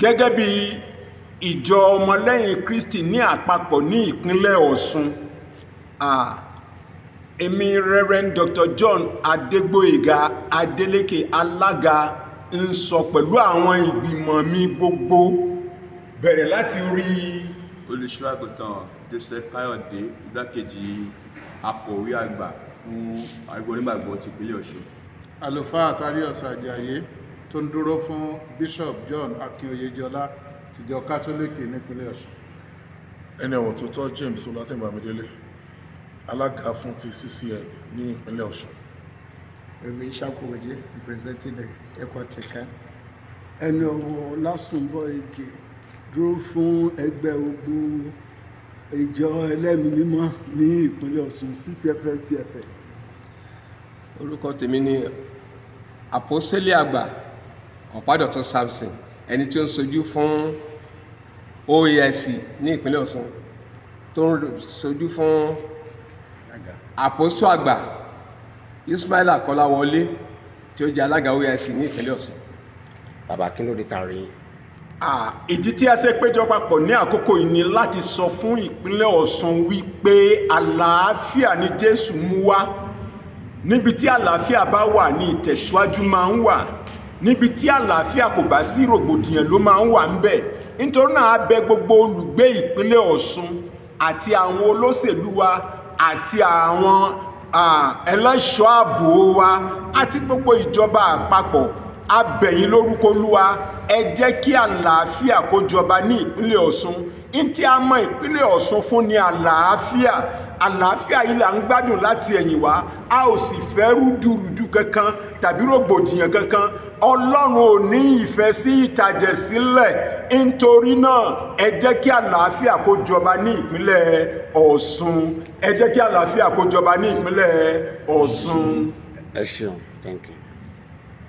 gẹ́gẹ́ bí ìjọ ọmọlẹ́yìn Kírísítì ní àpapọ̀ ní ìpínlẹ̀ Ọ̀ṣun. Èmi Rev'd Dr. John Adeleke alága ń sọ pẹ̀lú àwọn ìgbìmọ̀ mi gbogbo bẹ̀rẹ̀ láti rí olùṣọ́-àgùntàn Joseph Káyọ̀dé igbákejì akọ̀wé àgbà fún àgbẹ̀ onígbàgbọ́ ti ìpínlẹ̀ Ọ̀ṣun. Àlùfáà Àfáríọ̀sì Àjàyí tó ń dúró fún Bishop John Akínoyèjọlá tìjọ Kátólíìkì nípínlẹ̀ Ọ̀ṣun. Ẹni ọ̀wọ̀ tó tọ́ James Ọlátìbámidélé alága fún ti CCN ní ìpínlẹ̀ Ọ̀ṣun. Rev'd Shakowaje representing the Ekoteka. Ẹni ọ̀wọ̀ Lásùnbọ̀ìgè dúró fún ẹgbẹ́ gbogbo ìjọ ẹlẹ́mìí mímọ́ ní ìpínlẹ̀ Ọ̀ṣun CPFL. Orúkọ tèmi ni Àpọ́sítélì àgbà Ọ̀pádọ̀tún Samson, ẹni tí ó ń ṣojú fún OASC ní ìpínlẹ̀ Ọ̀ṣun, tó ń ṣojú fún Àpọ́sítélì àgbà Ismaila Kọ́láwọlé tí ó jẹ́ alága OASC ní ìpínlẹ̀ Ọ̀ṣun. Bàbá kí ló dé tàn rí? Ìdí tí a ṣe péjọ papọ̀ ní àkókò yìí ni láti sọ fún ìpínlẹ̀ Ọ̀ṣun wípé àlàáfíà ni Jésù mú wá. Níbi tí àlàáfíà bá wà ní ìtẹ̀síwájú máa ń wà. Níbi tí àlàáfíà kò bá sí rògbòdìyàn ló máa ń wà ń bẹ̀. Nítorí náà a bẹ̀ gbogbo olùgbé ìpínlẹ̀ Ọ̀ṣun àti àwọn olóṣèlú wa àti àwọn ẹlẹ́ṣọ́ ààbò wa àti gbogbo ìjọba àpapọ̀, a bẹ̀ yín lórúkọ Olúwa, ẹ jẹ́ kí àlàáfíà kó jọba ní ìpínlẹ̀ Ọ̀ṣun. Ní tí a mọ ìpínlẹ̀ Ọ̀ṣun fún ni àlàáfíà. Àlàáfíà yìí là ń gbádùn láti ẹ̀yìn wá. A ò sì fẹ́ rúdurùdu kankan tàbí rògbòdìyàn kankan. Ọlọ́run ò ní ìfẹ́ sí ìtàjẹ̀sílẹ̀. Nítorí náà ẹ jẹ́ kí àlàáfíà kó jọba ní ìpínlẹ̀ Ọ̀ṣun. Ẹ jẹ́ kí àlàáfíà kó jọba ní ìpínlẹ̀ Ọ̀ṣun. Ẹ ṣeun, thank you.